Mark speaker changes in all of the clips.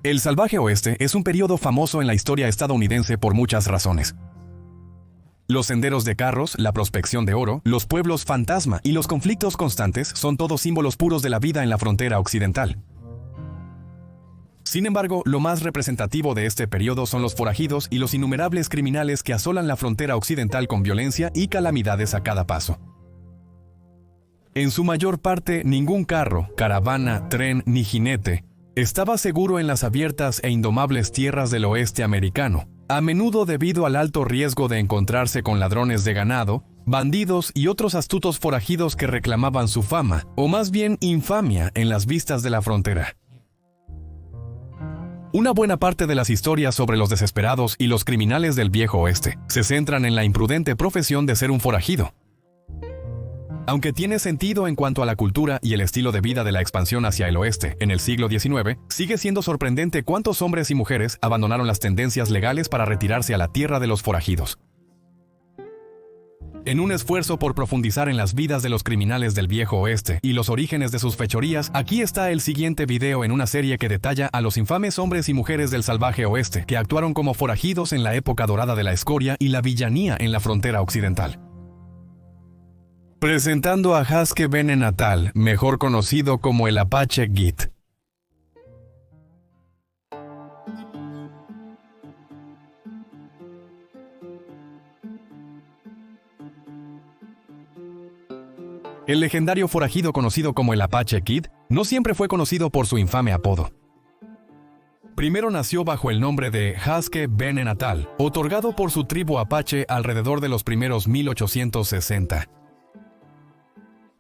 Speaker 1: El Salvaje Oeste es un periodo famoso en la historia estadounidense por muchas razones. Los senderos de carros, la prospección de oro, los pueblos fantasma y los conflictos constantes son todos símbolos puros de la vida en la frontera occidental. Sin embargo, lo más representativo de este periodo son los forajidos y los innumerables criminales que asolan la frontera occidental con violencia y calamidades a cada paso. En su mayor parte, ningún carro, caravana, tren ni jinete estaba seguro en las abiertas e indomables tierras del oeste americano, a menudo debido al alto riesgo de encontrarse con ladrones de ganado, bandidos y otros astutos forajidos que reclamaban su fama, o más bien infamia, en las vistas de la frontera. Una buena parte de las historias sobre los desesperados y los criminales del viejo oeste se centran en la imprudente profesión de ser un forajido. Aunque tiene sentido en cuanto a la cultura y el estilo de vida de la expansión hacia el oeste en el siglo XIX, sigue siendo sorprendente cuántos hombres y mujeres abandonaron las tendencias legales para retirarse a la tierra de los forajidos. En un esfuerzo por profundizar en las vidas de los criminales del viejo oeste y los orígenes de sus fechorías, aquí está el siguiente video en una serie que detalla a los infames hombres y mujeres del salvaje oeste que actuaron como forajidos en la época dorada de la escoria y la villanía en la frontera occidental. Presentando a Haske Bene Natal, mejor conocido como el Apache Git. El legendario forajido conocido como el Apache Kid no siempre fue conocido por su infame apodo. Primero nació bajo el nombre de Haske Bene Natal, otorgado por su tribu Apache alrededor de los primeros 1860.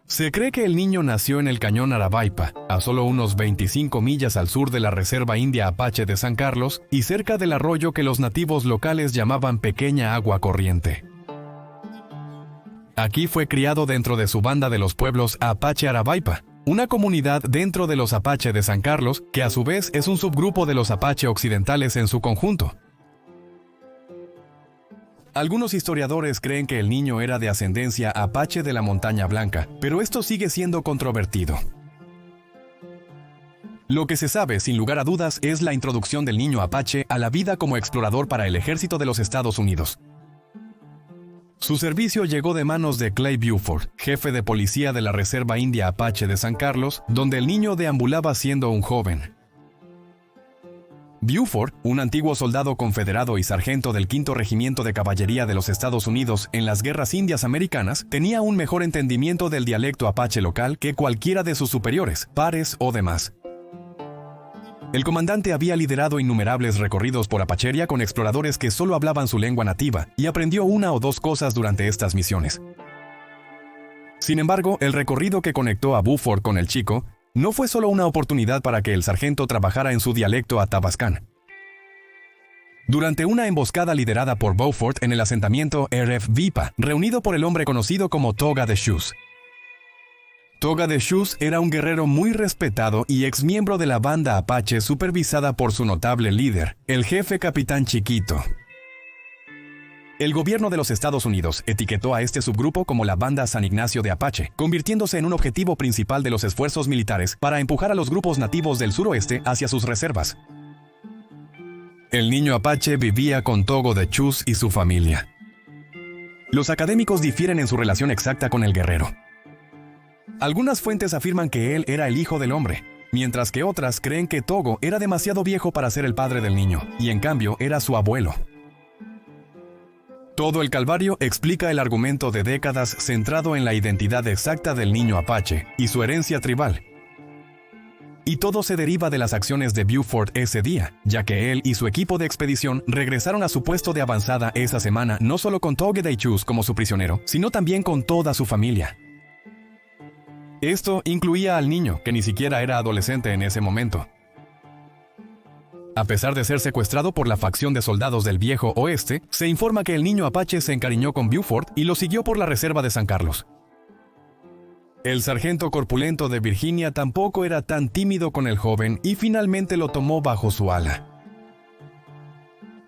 Speaker 1: Se cree que el niño nació en el cañón Arabaipa, a solo unos 25 millas al sur de la Reserva India Apache de San Carlos y cerca del arroyo que los nativos locales llamaban Pequeña Agua Corriente. Aquí fue criado dentro de su banda de los pueblos Apache Arabaipa, una comunidad dentro de los Apache de San Carlos, que a su vez es un subgrupo de los Apache occidentales en su conjunto. Algunos historiadores creen que el niño era de ascendencia Apache de la Montaña Blanca, pero esto sigue siendo controvertido. Lo que se sabe, sin lugar a dudas, es la introducción del niño Apache a la vida como explorador para el ejército de los Estados Unidos. Su servicio llegó de manos de Clay Buford, jefe de policía de la Reserva India Apache de San Carlos, donde el niño deambulaba siendo un joven. Buford, un antiguo soldado confederado y sargento del 5º Regimiento de Caballería de los Estados Unidos en las Guerras Indias Americanas, tenía un mejor entendimiento del dialecto apache local que cualquiera de sus superiores, pares o demás. El comandante había liderado innumerables recorridos por Apacheria con exploradores que solo hablaban su lengua nativa y aprendió una o dos cosas durante estas misiones. Sin embargo, el recorrido que conectó a Buford con el chico no fue solo una oportunidad para que el sargento trabajara en su dialecto atabascán. Durante una emboscada liderada por Buford en el asentamiento Erev Vipa, reunido por el hombre conocido como Toga de Shoes. Toga de Shoes era un guerrero muy respetado y exmiembro de la banda Apache supervisada por su notable líder, el jefe Capitán Chiquito. El gobierno de los Estados Unidos etiquetó a este subgrupo como la Banda San Ignacio de Apache, convirtiéndose en un objetivo principal de los esfuerzos militares para empujar a los grupos nativos del suroeste hacia sus reservas. El niño Apache vivía con Togo de Shoes y su familia. Los académicos difieren en su relación exacta con el guerrero. Algunas fuentes afirman que él era el hijo del hombre, mientras que otras creen que Togo era demasiado viejo para ser el padre del niño, y en cambio era su abuelo. Todo el calvario explica el argumento de décadas centrado en la identidad exacta del niño Apache y su herencia tribal. Y todo se deriva de las acciones de Buford ese día, ya que él y su equipo de expedición regresaron a su puesto de avanzada esa semana no solo con Toge de Shoes como su prisionero, sino también con toda su familia. Esto incluía al niño, que ni siquiera era adolescente en ese momento. A pesar de ser secuestrado por la facción de soldados del viejo oeste, se informa que el niño Apache se encariñó con Buford y lo siguió por la reserva de San Carlos. El sargento corpulento de Virginia tampoco era tan tímido con el joven y finalmente lo tomó bajo su ala.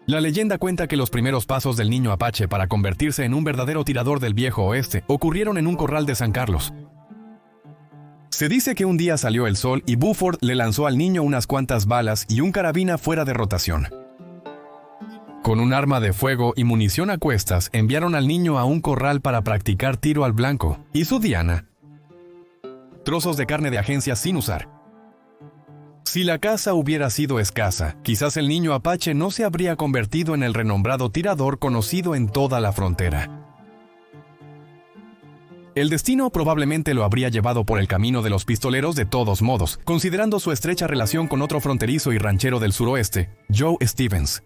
Speaker 1: La leyenda cuenta que los primeros pasos del niño Apache para convertirse en un verdadero tirador del viejo oeste ocurrieron en un corral de San Carlos. Se dice que un día salió el sol y Buford le lanzó al niño unas cuantas balas y un carabina fuera de rotación. Con un arma de fuego y munición a cuestas, enviaron al niño a un corral para practicar tiro al blanco y su diana. Trozos de carne de agencia sin usar. Si la caza hubiera sido escasa, quizás el niño apache no se habría convertido en el renombrado tirador conocido en toda la frontera. El destino probablemente lo habría llevado por el camino de los pistoleros de todos modos, considerando su estrecha relación con otro fronterizo y ranchero del suroeste, Joe Stevens.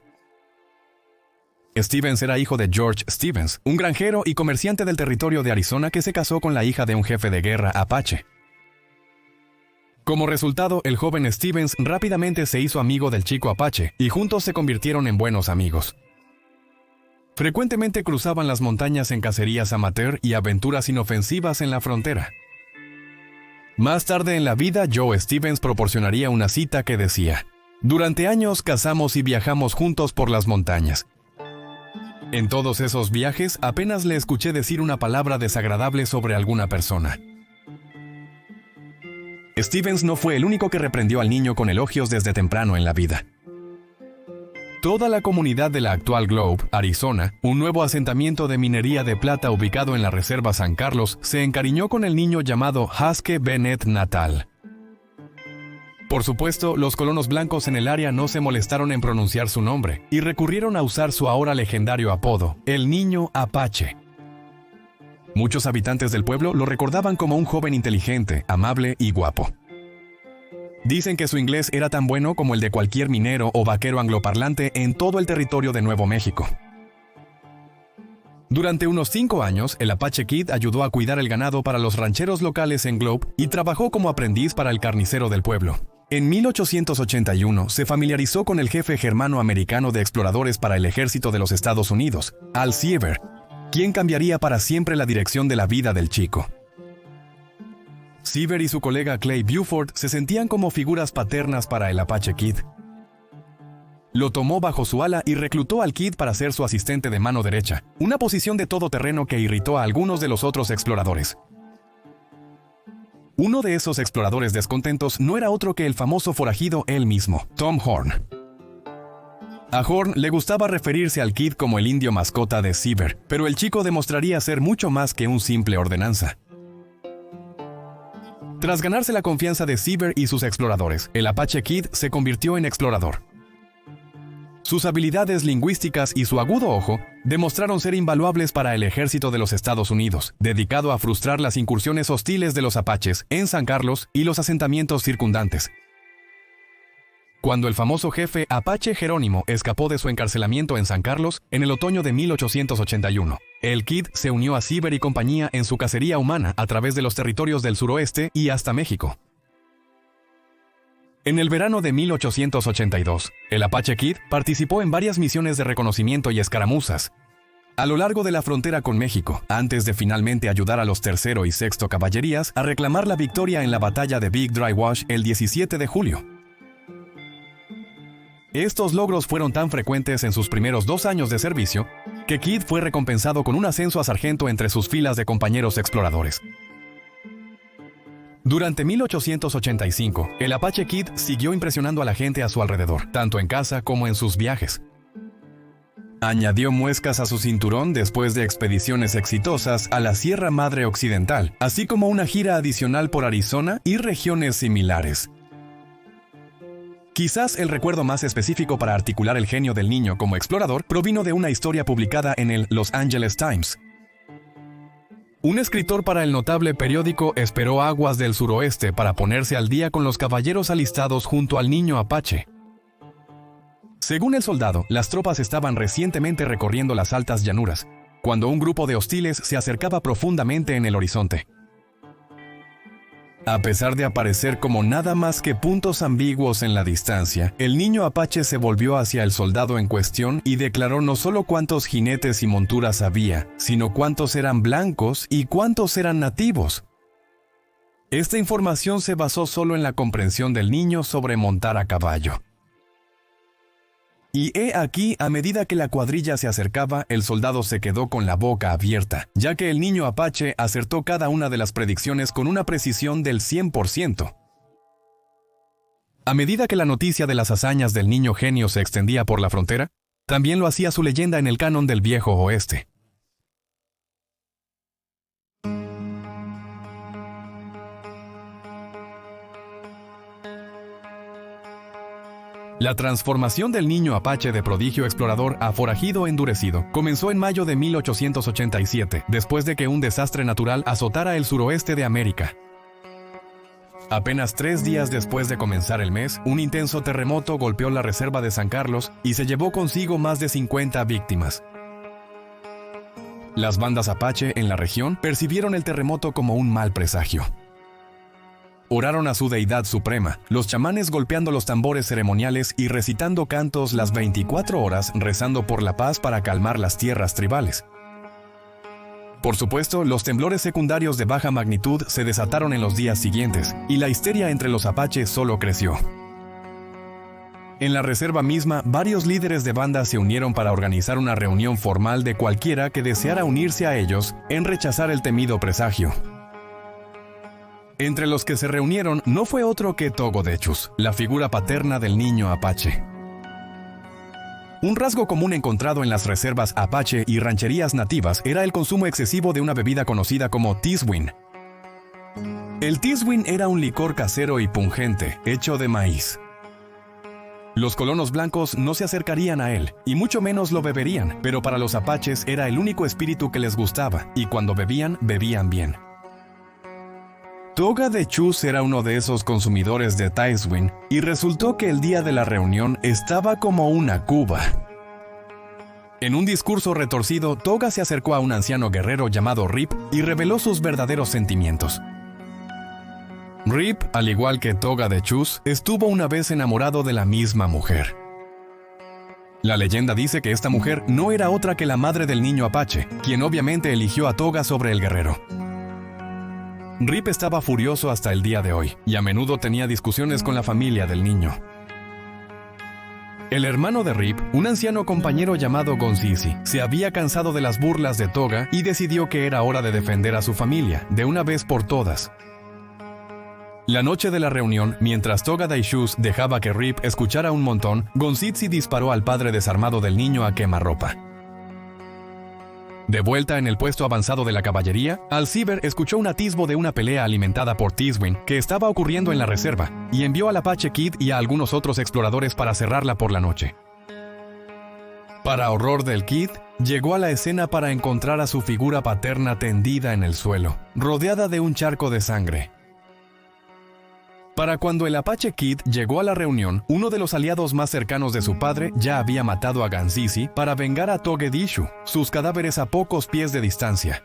Speaker 1: Stevens era hijo de George Stevens, un granjero y comerciante del territorio de Arizona que se casó con la hija de un jefe de guerra apache. Como resultado, el joven Stevens rápidamente se hizo amigo del chico apache y juntos se convirtieron en buenos amigos. Frecuentemente cruzaban las montañas en cacerías amateur y aventuras inofensivas en la frontera. Más tarde en la vida, Joe Stevens proporcionaría una cita que decía: "Durante años cazamos y viajamos juntos por las montañas. En todos esos viajes apenas le escuché decir una palabra desagradable sobre alguna persona". Stevens no fue el único que reprendió al niño con elogios desde temprano en la vida. Toda la comunidad de la actual Globe, Arizona, un nuevo asentamiento de minería de plata ubicado en la Reserva San Carlos, se encariñó con el niño llamado Haske Bennett Natal. Por supuesto, los colonos blancos en el área no se molestaron en pronunciar su nombre y recurrieron a usar su ahora legendario apodo, el Niño Apache. Muchos habitantes del pueblo lo recordaban como un joven inteligente, amable y guapo. Dicen que su inglés era tan bueno como el de cualquier minero o vaquero angloparlante en todo el territorio de Nuevo México. Durante unos 5 años, el Apache Kid ayudó a cuidar el ganado para los rancheros locales en Globe y trabajó como aprendiz para el carnicero del pueblo. En 1881 se familiarizó con el jefe germano-americano de exploradores para el ejército de los Estados Unidos, Al Siever, quien cambiaría para siempre la dirección de la vida del chico. Siever y su colega Clay Buford se sentían como figuras paternas para el Apache Kid. Lo tomó bajo su ala y reclutó al Kid para ser su asistente de mano derecha, una posición de todoterreno que irritó a algunos de los otros exploradores. Uno de esos exploradores descontentos no era otro que el famoso forajido él mismo, Tom Horn. A Horn le gustaba referirse al Kid como el indio mascota de Siever, pero el chico demostraría ser mucho más que un simple ordenanza. Tras ganarse la confianza de Siever y sus exploradores, el Apache Kid se convirtió en explorador. Sus habilidades lingüísticas y su agudo ojo demostraron ser invaluables para el ejército de los Estados Unidos, dedicado a frustrar las incursiones hostiles de los apaches en San Carlos y los asentamientos circundantes. Cuando el famoso jefe Apache Jerónimo escapó de su encarcelamiento en San Carlos en el otoño de 1881, el Kid se unió a Siever y compañía en su cacería humana a través de los territorios del suroeste y hasta México. En el verano de 1882, el Apache Kid participó en varias misiones de reconocimiento y escaramuzas a lo largo de la frontera con México, antes de finalmente ayudar a los Tercero y Sexto Caballerías a reclamar la victoria en la batalla de Big Dry Wash el 17 de julio. Estos logros fueron tan frecuentes en sus primeros 2 años de servicio, que Kid fue recompensado con un ascenso a sargento entre sus filas de compañeros exploradores. Durante 1885, el Apache Kid siguió impresionando a la gente a su alrededor, tanto en casa como en sus viajes. Añadió muescas a su cinturón después de expediciones exitosas a la Sierra Madre Occidental, así como una gira adicional por Arizona y regiones similares. Quizás el recuerdo más específico para articular el genio del niño como explorador provino de una historia publicada en el Los Angeles Times. Un escritor para el notable periódico esperó aguas del suroeste para ponerse al día con los caballeros alistados junto al niño Apache. Según el soldado, las tropas estaban recientemente recorriendo las altas llanuras, cuando un grupo de hostiles se acercaba profundamente en el horizonte. A pesar de aparecer como nada más que puntos ambiguos en la distancia, el niño Apache se volvió hacia el soldado en cuestión y declaró no solo cuántos jinetes y monturas había, sino cuántos eran blancos y cuántos eran nativos. Esta información se basó solo en la comprensión del niño sobre montar a caballo. Y he aquí, a medida que la cuadrilla se acercaba, el soldado se quedó con la boca abierta, ya que el niño apache acertó cada una de las predicciones con una precisión del 100%. A medida que la noticia de las hazañas del niño genio se extendía por la frontera, también lo hacía su leyenda en el canon del viejo oeste. La transformación del niño apache de prodigio explorador a forajido endurecido comenzó en mayo de 1887, después de que un desastre natural azotara el suroeste de América. Apenas 3 días después de comenzar el mes, un intenso terremoto golpeó la reserva de San Carlos y se llevó consigo más de 50 víctimas. Las bandas apache en la región percibieron el terremoto como un mal presagio. Oraron a su deidad suprema, los chamanes golpeando los tambores ceremoniales y recitando cantos las 24 horas rezando por la paz para calmar las tierras tribales. Por supuesto, los temblores secundarios de baja magnitud se desataron en los días siguientes, y la histeria entre los apaches solo creció. En la reserva misma, varios líderes de bandas se unieron para organizar una reunión formal de cualquiera que deseara unirse a ellos en rechazar el temido presagio. Entre los que se reunieron no fue otro que Togodechus, la figura paterna del niño apache. Un rasgo común encontrado en las reservas apache y rancherías nativas era el consumo excesivo de una bebida conocida como tiswin. El tiswin era un licor casero y pungente, hecho de maíz. Los colonos blancos no se acercarían a él, y mucho menos lo beberían, pero para los apaches era el único espíritu que les gustaba, y cuando bebían, bebían bien. Togodechus era uno de esos consumidores de tiswin, y resultó que el día de la reunión estaba como una cuba. En un discurso retorcido, Toga se acercó a un anciano guerrero llamado Rip y reveló sus verdaderos sentimientos. Rip, al igual que Togodechus, estuvo una vez enamorado de la misma mujer. La leyenda dice que esta mujer no era otra que la madre del niño apache, quien obviamente eligió a Toga sobre el guerrero. Rip estaba furioso hasta el día de hoy, y a menudo tenía discusiones con la familia del niño. El hermano de Rip, un anciano compañero llamado Gonzizi, se había cansado de las burlas de Toga y decidió que era hora de defender a su familia, de una vez por todas. La noche de la reunión, mientras Togodechus dejaba que Rip escuchara un montón, Gonzizi disparó al padre desarmado del niño a quemarropa. De vuelta en el puesto avanzado de la caballería, Alciber escuchó un atisbo de una pelea alimentada por Tiswin que estaba ocurriendo en la reserva, y envió al Apache Kid y a algunos otros exploradores para cerrarla por la noche. Para horror del Kid, llegó a la escena para encontrar a su figura paterna tendida en el suelo, rodeada de un charco de sangre. Para cuando el Apache Kid llegó a la reunión, uno de los aliados más cercanos de su padre ya había matado a Gonzizi para vengar a Togodechus, sus cadáveres a pocos pies de distancia.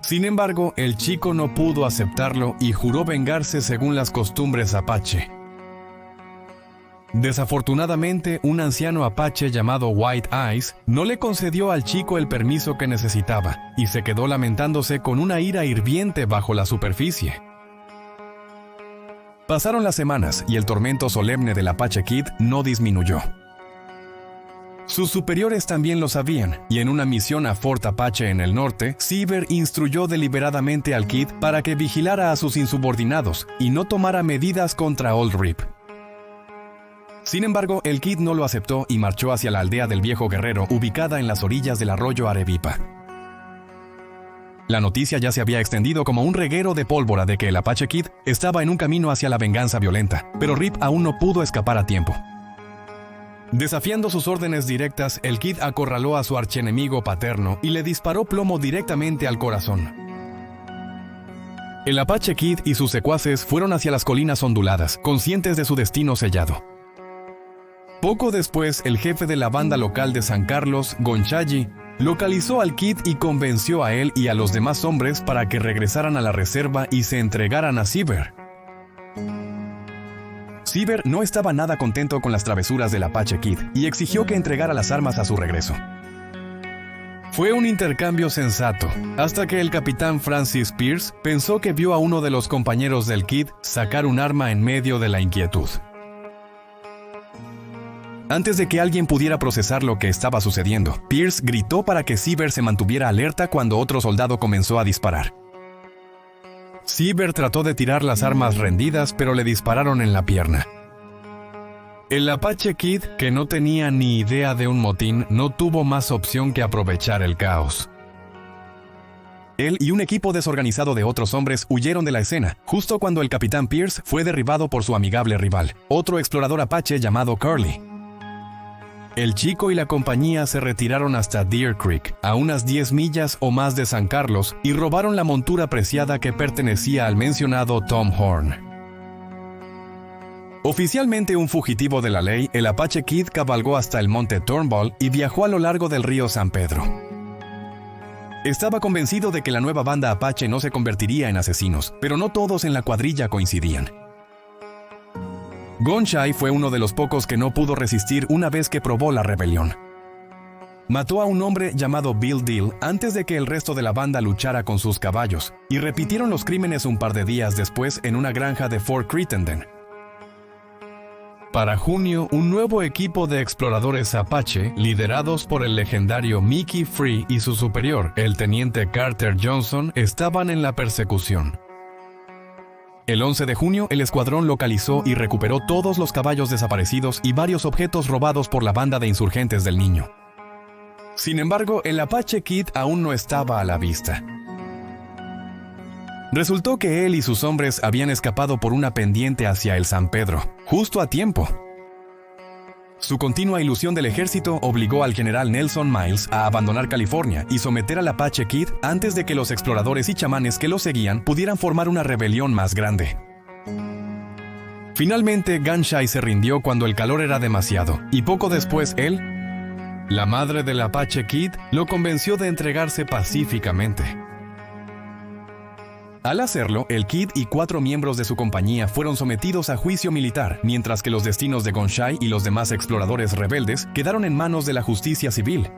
Speaker 1: Sin embargo, el chico no pudo aceptarlo y juró vengarse según las costumbres apache. Desafortunadamente, un anciano apache llamado White Eyes no le concedió al chico el permiso que necesitaba y se quedó lamentándose con una ira hirviente bajo la superficie. Pasaron las semanas y el tormento solemne del Apache Kid no disminuyó. Sus superiores también lo sabían, y en una misión a Fort Apache en el norte, Sieber instruyó deliberadamente al Kid para que vigilara a sus insubordinados y no tomara medidas contra Old Rip. Sin embargo, el Kid no lo aceptó y marchó hacia la aldea del viejo guerrero ubicada en las orillas del arroyo Arevipa. La noticia ya se había extendido como un reguero de pólvora de que el Apache Kid estaba en un camino hacia la venganza violenta, pero Rip aún no pudo escapar a tiempo. Desafiando sus órdenes directas, el Kid acorraló a su archienemigo paterno y le disparó plomo directamente al corazón. El Apache Kid y sus secuaces fueron hacia las colinas onduladas, conscientes de su destino sellado. Poco después, el jefe de la banda local de San Carlos, Gonchayi, localizó al Kid y convenció a él y a los demás hombres para que regresaran a la reserva y se entregaran a Sieber. Sieber no estaba nada contento con las travesuras del Apache Kid y exigió que entregara las armas a su regreso. Fue un intercambio sensato, hasta que el capitán Francis Pierce pensó que vio a uno de los compañeros del Kid sacar un arma en medio de la inquietud. Antes de que alguien pudiera procesar lo que estaba sucediendo, Pierce gritó para que Seaver se mantuviera alerta cuando otro soldado comenzó a disparar. Seaver trató de tirar las armas rendidas, pero le dispararon en la pierna. El Apache Kid, que no tenía ni idea de un motín, no tuvo más opción que aprovechar el caos. Él y un equipo desorganizado de otros hombres huyeron de la escena, justo cuando el capitán Pierce fue derribado por su amigable rival, otro explorador apache llamado Curly. El chico y la compañía se retiraron hasta Deer Creek, a unas 10 millas o más de San Carlos, y robaron la montura preciada que pertenecía al mencionado Tom Horn. Oficialmente un fugitivo de la ley, el Apache Kid cabalgó hasta el monte Turnbull y viajó a lo largo del río San Pedro. Estaba convencido de que la nueva banda Apache no se convertiría en asesinos, pero no todos en la cuadrilla coincidían. Gunshai fue uno de los pocos que no pudo resistir una vez que probó la rebelión. Mató a un hombre llamado Bill Deal antes de que el resto de la banda luchara con sus caballos, y repitieron los crímenes un par de días después en una granja de Fort Crittenden. Para junio, un nuevo equipo de exploradores Apache, liderados por el legendario Mickey Free y su superior, el teniente Carter Johnson, estaban en la persecución. El 11 de junio, el escuadrón localizó y recuperó todos los caballos desaparecidos y varios objetos robados por la banda de insurgentes del Niño. Sin embargo, el Apache Kid aún no estaba a la vista. Resultó que él y sus hombres habían escapado por una pendiente hacia el San Pedro, justo a tiempo. Su continua ilusión del ejército obligó al general Nelson Miles a abandonar California y someter al Apache Kid antes de que los exploradores y chamanes que lo seguían pudieran formar una rebelión más grande. Finalmente, Gunshai se rindió cuando el calor era demasiado, y poco después él, la madre del Apache Kid, lo convenció de entregarse pacíficamente. Al hacerlo, el Kid y 4 miembros de su compañía fueron sometidos a juicio militar, mientras que los destinos de Gunshai y los demás exploradores rebeldes quedaron en manos de la justicia civil.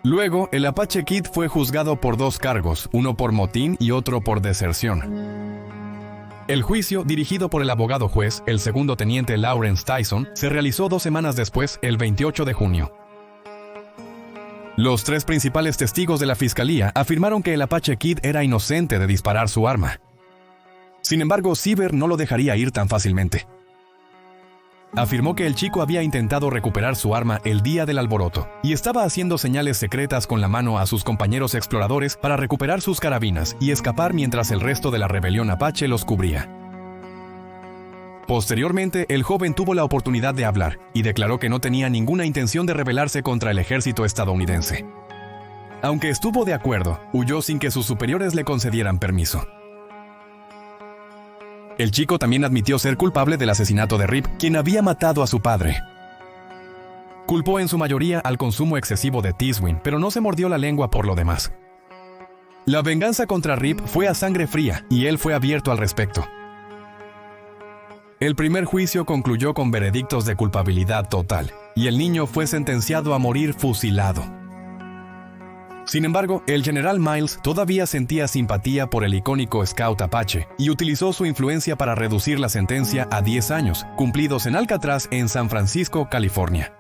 Speaker 1: Luego, el Apache Kid fue juzgado por 2 cargos, uno por motín y otro por deserción. El juicio, dirigido por el abogado juez, el segundo teniente Lawrence Tyson, se realizó 2 semanas después, el 28 de junio. Los 3 principales testigos de la fiscalía afirmaron que el Apache Kid era inocente de disparar su arma. Sin embargo, Seaver no lo dejaría ir tan fácilmente. Afirmó que el chico había intentado recuperar su arma el día del alboroto y estaba haciendo señales secretas con la mano a sus compañeros exploradores para recuperar sus carabinas y escapar mientras el resto de la rebelión Apache los cubría. Posteriormente, el joven tuvo la oportunidad de hablar y declaró que no tenía ninguna intención de rebelarse contra el ejército estadounidense. Aunque estuvo de acuerdo, huyó sin que sus superiores le concedieran permiso. El chico también admitió ser culpable del asesinato de Rip, quien había matado a su padre. Culpó en su mayoría al consumo excesivo de Tiswin, pero no se mordió la lengua por lo demás. La venganza contra Rip fue a sangre fría y él fue abierto al respecto. El primer juicio concluyó con veredictos de culpabilidad total, y el niño fue sentenciado a morir fusilado. Sin embargo, el general Miles todavía sentía simpatía por el icónico Scout Apache y utilizó su influencia para reducir la sentencia a 10 años, cumplidos en Alcatraz, en San Francisco, California.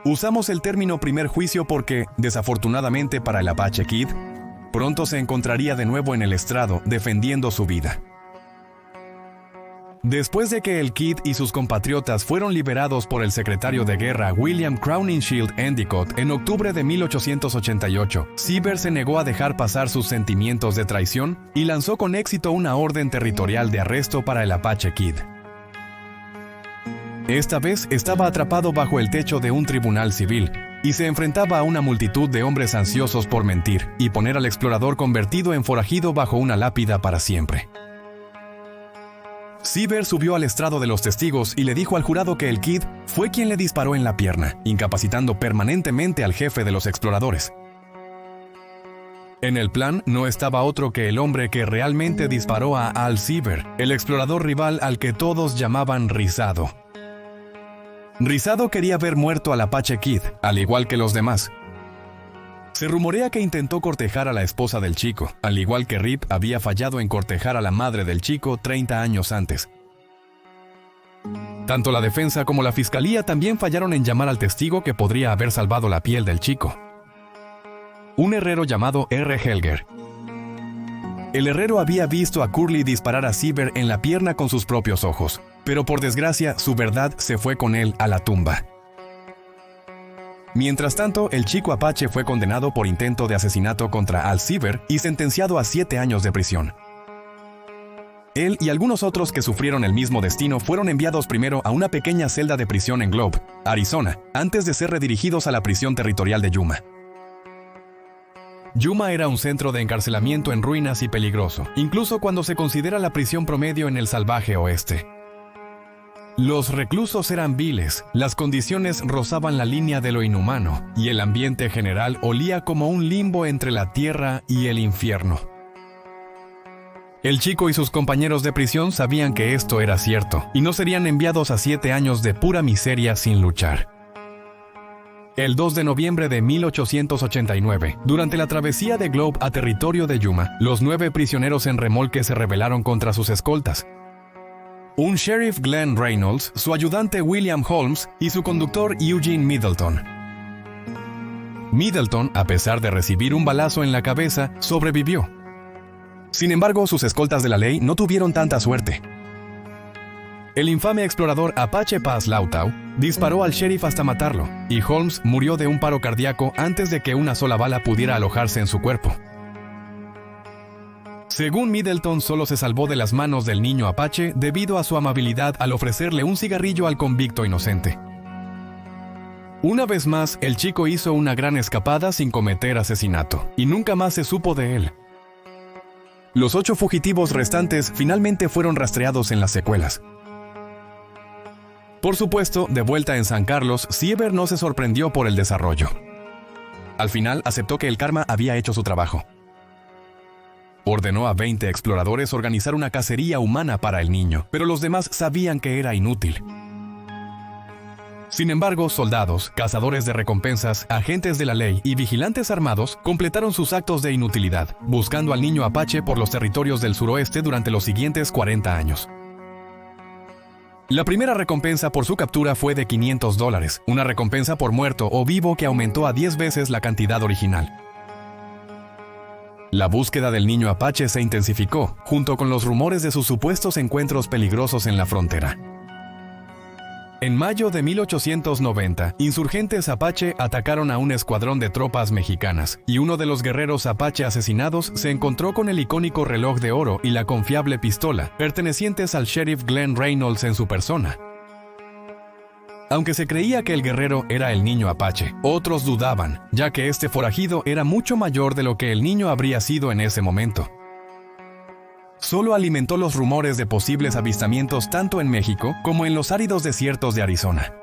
Speaker 1: Usamos el término primer juicio porque, desafortunadamente para el Apache Kid, pronto se encontraría de nuevo en el estrado defendiendo su vida. Después de que el Kid y sus compatriotas fueron liberados por el secretario de guerra William Crowninshield Endicott en octubre de 1888, Seaver se negó a dejar pasar sus sentimientos de traición y lanzó con éxito una orden territorial de arresto para el Apache Kid. Esta vez estaba atrapado bajo el techo de un tribunal civil y se enfrentaba a una multitud de hombres ansiosos por mentir y poner al explorador convertido en forajido bajo una lápida para siempre. Seaver subió al estrado de los testigos y le dijo al jurado que el Kid fue quien le disparó en la pierna, incapacitando permanentemente al jefe de los exploradores. En el plan no estaba otro que el hombre que realmente disparó a Al Seaver, el explorador rival al que todos llamaban Rizado. Rizado quería ver muerto al Apache Kid, al igual que los demás. Se rumorea que intentó cortejar a la esposa del chico, al igual que Rip había fallado en cortejar a la madre del chico 30 años antes. Tanto la defensa como la fiscalía también fallaron en llamar al testigo que podría haber salvado la piel del chico. Un herrero llamado R. Helger. El herrero había visto a Curly disparar a Siever en la pierna con sus propios ojos, pero por desgracia su verdad se fue con él a la tumba. Mientras tanto, el chico apache fue condenado por intento de asesinato contra Al Siever y sentenciado a 7 años de prisión. Él y algunos otros que sufrieron el mismo destino fueron enviados primero a una pequeña celda de prisión en Globe, Arizona, antes de ser redirigidos a la prisión territorial de Yuma. Yuma era un centro de encarcelamiento en ruinas y peligroso, incluso cuando se considera la prisión promedio en el salvaje oeste. Los reclusos eran viles, las condiciones rozaban la línea de lo inhumano, y el ambiente general olía como un limbo entre la tierra y el infierno. El chico y sus compañeros de prisión sabían que esto era cierto, y no serían enviados a 7 años de pura miseria sin luchar. El 2 de noviembre de 1889, durante la travesía de Globe a territorio de Yuma, los 9 prisioneros en remolque se rebelaron contra sus escoltas. Un sheriff Glenn Reynolds, su ayudante William Holmes y su conductor Eugene Middleton. Middleton, a pesar de recibir un balazo en la cabeza, sobrevivió. Sin embargo, sus escoltas de la ley no tuvieron tanta suerte. El infame explorador Apache Paz Lautau disparó al sheriff hasta matarlo, y Holmes murió de un paro cardíaco antes de que una sola bala pudiera alojarse en su cuerpo. Según Middleton, solo se salvó de las manos del niño Apache debido a su amabilidad al ofrecerle un cigarrillo al convicto inocente. Una vez más, el chico hizo una gran escapada sin cometer asesinato, y nunca más se supo de él. Los 8 fugitivos restantes finalmente fueron rastreados en las secuelas. Por supuesto, de vuelta en San Carlos, Siever no se sorprendió por el desarrollo. Al final, aceptó que el karma había hecho su trabajo. Ordenó a 20 exploradores organizar una cacería humana para el niño, pero los demás sabían que era inútil. Sin embargo, soldados, cazadores de recompensas, agentes de la ley y vigilantes armados completaron sus actos de inutilidad, buscando al niño Apache por los territorios del suroeste durante los siguientes 40 años. La primera recompensa por su captura fue de $500, una recompensa por muerto o vivo que aumentó a 10 veces la cantidad original. La búsqueda del niño Apache se intensificó, junto con los rumores de sus supuestos encuentros peligrosos en la frontera. En mayo de 1890, insurgentes Apache atacaron a un escuadrón de tropas mexicanas, y uno de los guerreros Apache asesinados se encontró con el icónico reloj de oro y la confiable pistola, pertenecientes al sheriff Glenn Reynolds en su persona. Aunque se creía que el guerrero era el niño Apache, otros dudaban, ya que este forajido era mucho mayor de lo que el niño habría sido en ese momento. Solo alimentó los rumores de posibles avistamientos tanto en México como en los áridos desiertos de Arizona.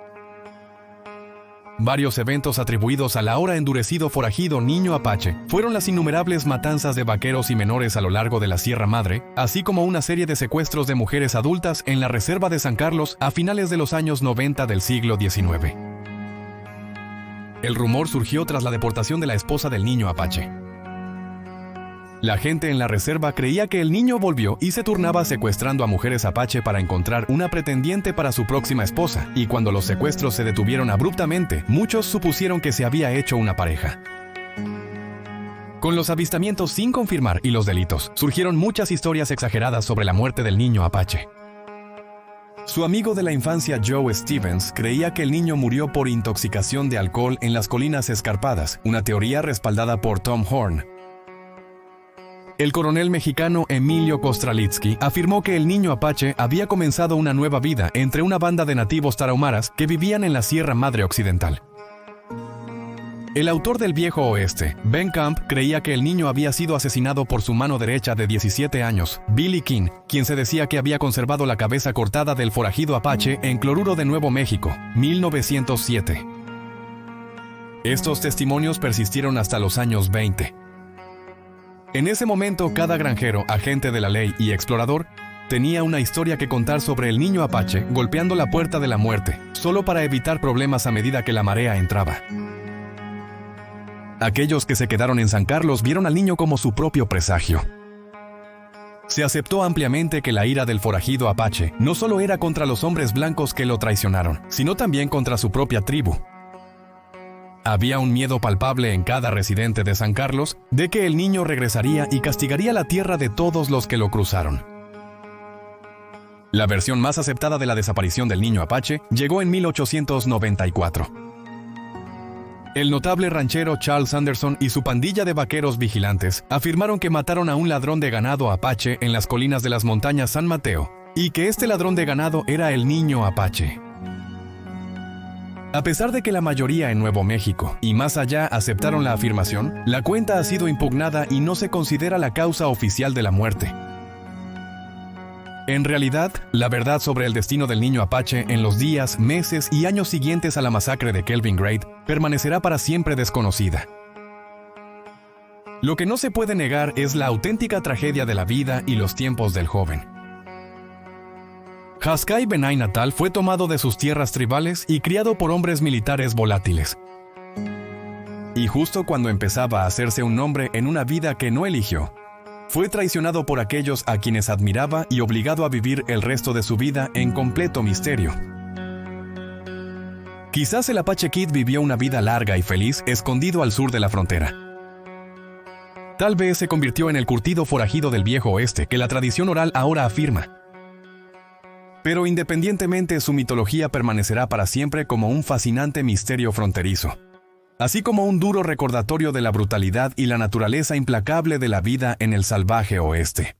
Speaker 1: Varios eventos atribuidos al ahora endurecido forajido niño Apache fueron las innumerables matanzas de vaqueros y menores a lo largo de la Sierra Madre, así como una serie de secuestros de mujeres adultas en la reserva de San Carlos a finales de los años 90 del siglo XIX. El rumor surgió tras la deportación de la esposa del niño Apache. La gente en la reserva creía que el niño volvió y se turnaba secuestrando a mujeres Apache para encontrar una pretendiente para su próxima esposa, y cuando los secuestros se detuvieron abruptamente, muchos supusieron que se había hecho una pareja. Con los avistamientos sin confirmar y los delitos, surgieron muchas historias exageradas sobre la muerte del niño Apache. Su amigo de la infancia Joe Stevens creía que el niño murió por intoxicación de alcohol en las colinas escarpadas, una teoría respaldada por Tom Horn. El coronel mexicano Emilio Kostralitsky afirmó que el niño Apache había comenzado una nueva vida entre una banda de nativos tarahumaras que vivían en la Sierra Madre Occidental. El autor del Viejo Oeste, Ben Camp, creía que el niño había sido asesinado por su mano derecha de 17 años, Billy King, quien se decía que había conservado la cabeza cortada del forajido Apache en Cloruro de Nuevo México, 1907. Estos testimonios persistieron hasta los años 20. En ese momento, cada granjero, agente de la ley y explorador tenía una historia que contar sobre el niño Apache golpeando la puerta de la muerte, solo para evitar problemas a medida que la marea entraba. Aquellos que se quedaron en San Carlos vieron al niño como su propio presagio. Se aceptó ampliamente que la ira del forajido apache no solo era contra los hombres blancos que lo traicionaron, sino también contra su propia tribu. Había un miedo palpable en cada residente de San Carlos de que el niño regresaría y castigaría la tierra de todos los que lo cruzaron. La versión más aceptada de la desaparición del niño apache llegó en 1894. El notable ranchero Charles Anderson y su pandilla de vaqueros vigilantes afirmaron que mataron a un ladrón de ganado apache en las colinas de las montañas San Mateo, y que este ladrón de ganado era el niño apache. A pesar de que la mayoría en Nuevo México y más allá aceptaron la afirmación, la cuenta ha sido impugnada y no se considera la causa oficial de la muerte. En realidad, la verdad sobre el destino del niño apache en los días, meses y años siguientes a la masacre de Kelvin Grade permanecerá para siempre desconocida. Lo que no se puede negar es la auténtica tragedia de la vida y los tiempos del joven. Haskay Benay Natal fue tomado de sus tierras tribales y criado por hombres militares volátiles. Y justo cuando empezaba a hacerse un nombre en una vida que no eligió, fue traicionado por aquellos a quienes admiraba y obligado a vivir el resto de su vida en completo misterio. Quizás el Apache Kid vivió una vida larga y feliz escondido al sur de la frontera. Tal vez se convirtió en el curtido forajido del viejo oeste que la tradición oral ahora afirma. Pero independientemente, su mitología permanecerá para siempre como un fascinante misterio fronterizo, así como un duro recordatorio de la brutalidad y la naturaleza implacable de la vida en el salvaje oeste.